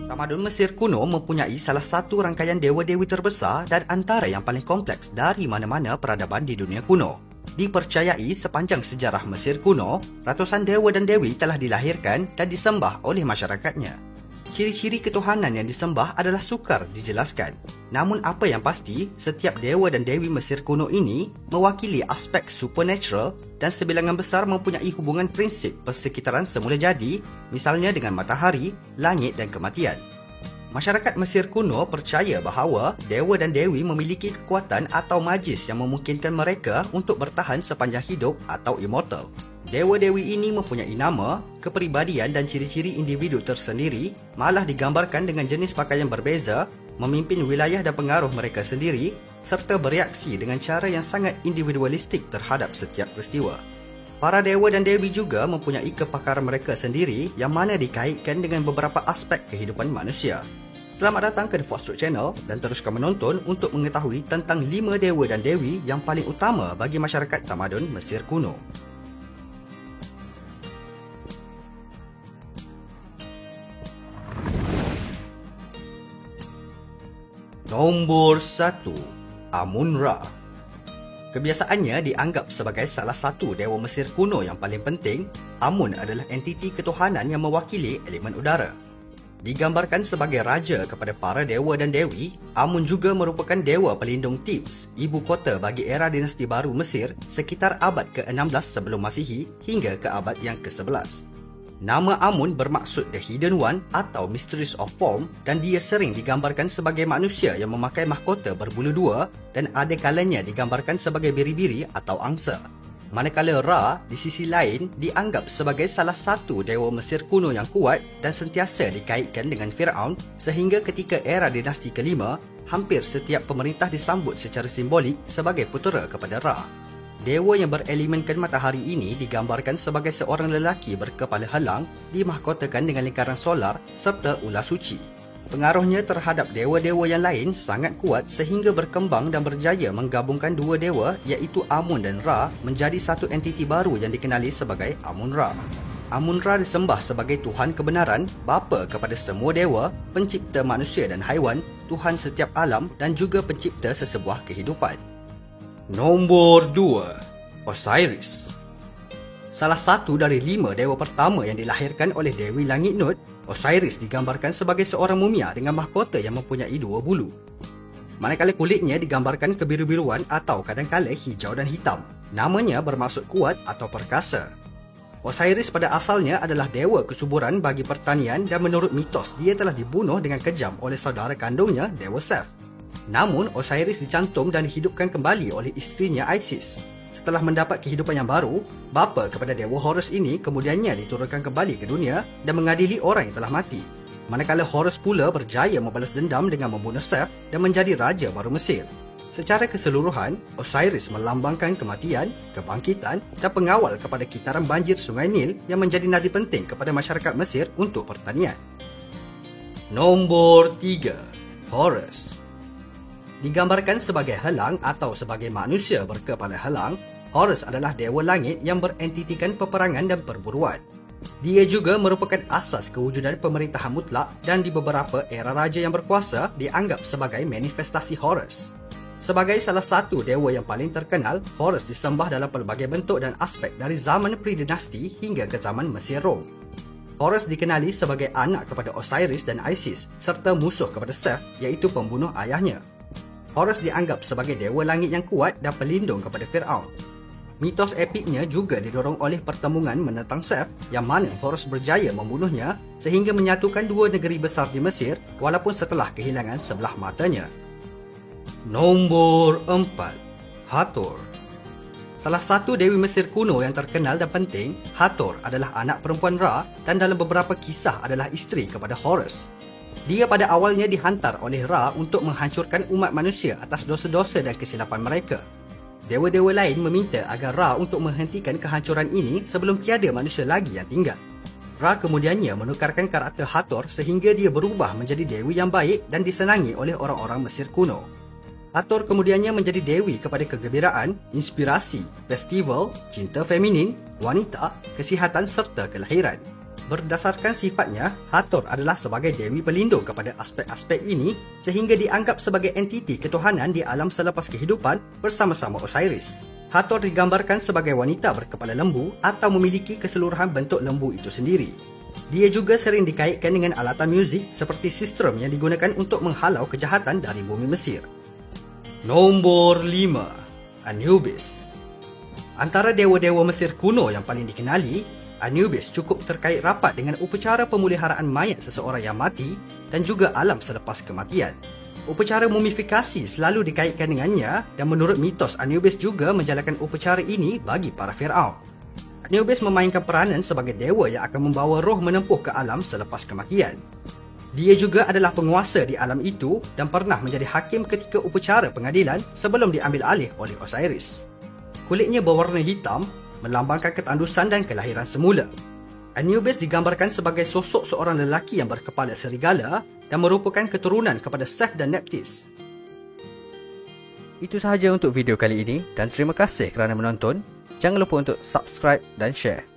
Tamadun Mesir kuno mempunyai salah satu rangkaian dewa-dewi terbesar dan antara yang paling kompleks dari mana-mana peradaban di dunia kuno. Dipercayai sepanjang sejarah Mesir kuno, ratusan dewa dan dewi telah dilahirkan dan disembah oleh masyarakatnya. Ciri-ciri ketuhanan yang disembah adalah sukar dijelaskan. Namun apa yang pasti, setiap dewa dan dewi Mesir kuno ini mewakili aspek supernatural dan sebilangan besar mempunyai hubungan prinsip persekitaran semula jadi, misalnya dengan matahari, langit dan kematian. Masyarakat Mesir kuno percaya bahawa dewa dan dewi memiliki kekuatan atau magis yang memungkinkan mereka untuk bertahan sepanjang hidup atau immortal. Dewa-dewi ini mempunyai nama, kepribadian dan ciri-ciri individu tersendiri, malah digambarkan dengan jenis pakaian berbeza, memimpin wilayah dan pengaruh mereka sendiri, serta bereaksi dengan cara yang sangat individualistik terhadap setiap peristiwa. Para dewa dan dewi juga mempunyai kepakaran mereka sendiri yang mana dikaitkan dengan beberapa aspek kehidupan manusia. Selamat datang ke The Fox Truth Channel dan teruskan menonton untuk mengetahui tentang 5 dewa dan dewi yang paling utama bagi masyarakat tamadun Mesir kuno. Nombor 1. Amun-Ra. Kebiasaannya dianggap sebagai salah satu dewa Mesir kuno yang paling penting. Amun adalah entiti ketuhanan yang mewakili elemen udara. Digambarkan sebagai raja kepada para dewa dan dewi, Amun juga merupakan dewa pelindung Thebes, ibu kota bagi era dinasti baru Mesir sekitar abad ke-16 sebelum Masihi hingga ke abad yang ke-11. Nama Amun bermaksud The Hidden One atau Mysteries of Form dan dia sering digambarkan sebagai manusia yang memakai mahkota berbulu dua dan ada kalanya digambarkan sebagai biri-biri atau angsa. Manakala Ra di sisi lain dianggap sebagai salah satu dewa Mesir kuno yang kuat dan sentiasa dikaitkan dengan Firaun sehingga ketika era dinasti kelima, hampir setiap pemerintah disambut secara simbolik sebagai putera kepada Ra. Dewa yang berelemenkan matahari ini digambarkan sebagai seorang lelaki berkepala helang, dimahkotakan dengan lingkaran solar serta ular suci. Pengaruhnya terhadap dewa-dewa yang lain sangat kuat sehingga berkembang dan berjaya menggabungkan dua dewa iaitu Amun dan Ra menjadi satu entiti baru yang dikenali sebagai Amun-Ra. Amun-Ra disembah sebagai Tuhan kebenaran, bapa kepada semua dewa, pencipta manusia dan haiwan, Tuhan setiap alam dan juga pencipta sesebuah kehidupan. Nombor 2. Osiris. Salah satu dari 5 dewa pertama yang dilahirkan oleh Dewi Langit Nut, Osiris digambarkan sebagai seorang mumia dengan mahkota yang mempunyai 2 bulu. Manakala kulitnya digambarkan kebiru-biruan atau kadangkala hijau dan hitam. Namanya bermaksud kuat atau perkasa. Osiris pada asalnya adalah dewa kesuburan bagi pertanian dan menurut mitos dia telah dibunuh dengan kejam oleh saudara kandungnya, Dewa Seth. Namun, Osiris dicantum dan dihidupkan kembali oleh isterinya Isis. Setelah mendapat kehidupan yang baru, bapa kepada Dewa Horus ini kemudiannya diturunkan kembali ke dunia dan mengadili orang yang telah mati. Manakala Horus pula berjaya membalas dendam dengan membunuh Seth dan menjadi raja baru Mesir. Secara keseluruhan, Osiris melambangkan kematian, kebangkitan dan pengawal kepada kitaran banjir Sungai Nil yang menjadi nadi penting kepada masyarakat Mesir untuk pertanian. Nombor 3. Horus. Digambarkan sebagai helang atau sebagai manusia berkepala helang, Horus adalah dewa langit yang berentitikan peperangan dan perburuan. Dia juga merupakan asas kewujudan pemerintahan mutlak dan di beberapa era raja yang berkuasa dianggap sebagai manifestasi Horus. Sebagai salah satu dewa yang paling terkenal, Horus disembah dalam pelbagai bentuk dan aspek dari zaman pre-dinasti hingga ke zaman Mesir Rom. Horus dikenali sebagai anak kepada Osiris dan Isis serta musuh kepada Seth iaitu pembunuh ayahnya. Horus dianggap sebagai dewa langit yang kuat dan pelindung kepada Firaun. Mitos epiknya juga didorong oleh pertembungan menentang Seth yang mana Horus berjaya membunuhnya sehingga menyatukan dua negeri besar di Mesir walaupun setelah kehilangan sebelah matanya. Nombor 4. Hathor. Salah satu dewi Mesir kuno yang terkenal dan penting, Hathor adalah anak perempuan Ra dan dalam beberapa kisah adalah isteri kepada Horus. Dia pada awalnya dihantar oleh Ra untuk menghancurkan umat manusia atas dosa-dosa dan kesilapan mereka. Dewa-dewa lain meminta agar Ra untuk menghentikan kehancuran ini sebelum tiada manusia lagi yang tinggal. Ra kemudiannya menukarkan karakter Hathor sehingga dia berubah menjadi dewi yang baik dan disenangi oleh orang-orang Mesir kuno. Hathor kemudiannya menjadi dewi kepada kegembiraan, inspirasi, festival, cinta feminin, wanita, kesihatan serta kelahiran. berdasarkan sifatnya, Hathor adalah sebagai dewi pelindung kepada aspek-aspek ini sehingga dianggap sebagai entiti ketuhanan di alam selepas kehidupan bersama-sama Osiris. Hathor digambarkan sebagai wanita berkepala lembu atau memiliki keseluruhan bentuk lembu itu sendiri. Dia juga sering dikaitkan dengan alatan muzik seperti sistrum yang digunakan untuk menghalau kejahatan dari bumi Mesir. Nombor 5. Anubis. Antara dewa-dewa Mesir kuno yang paling dikenali, Anubis cukup terkait rapat dengan upacara pemeliharaan mayat seseorang yang mati dan juga alam selepas kematian. Upacara mumifikasi selalu dikaitkan dengannya dan menurut mitos Anubis juga menjalankan upacara ini bagi para Firaun. Anubis memainkan peranan sebagai dewa yang akan membawa roh menempuh ke alam selepas kematian. Dia juga adalah penguasa di alam itu dan pernah menjadi hakim ketika upacara pengadilan sebelum diambil alih oleh Osiris. Kulitnya berwarna hitam, melambangkan ketandusan dan kelahiran semula. Anubis digambarkan sebagai sosok seorang lelaki yang berkepala serigala dan merupakan keturunan kepada Seth dan Nephthys. Itu sahaja untuk video kali ini dan terima kasih kerana menonton. Jangan lupa untuk subscribe dan share.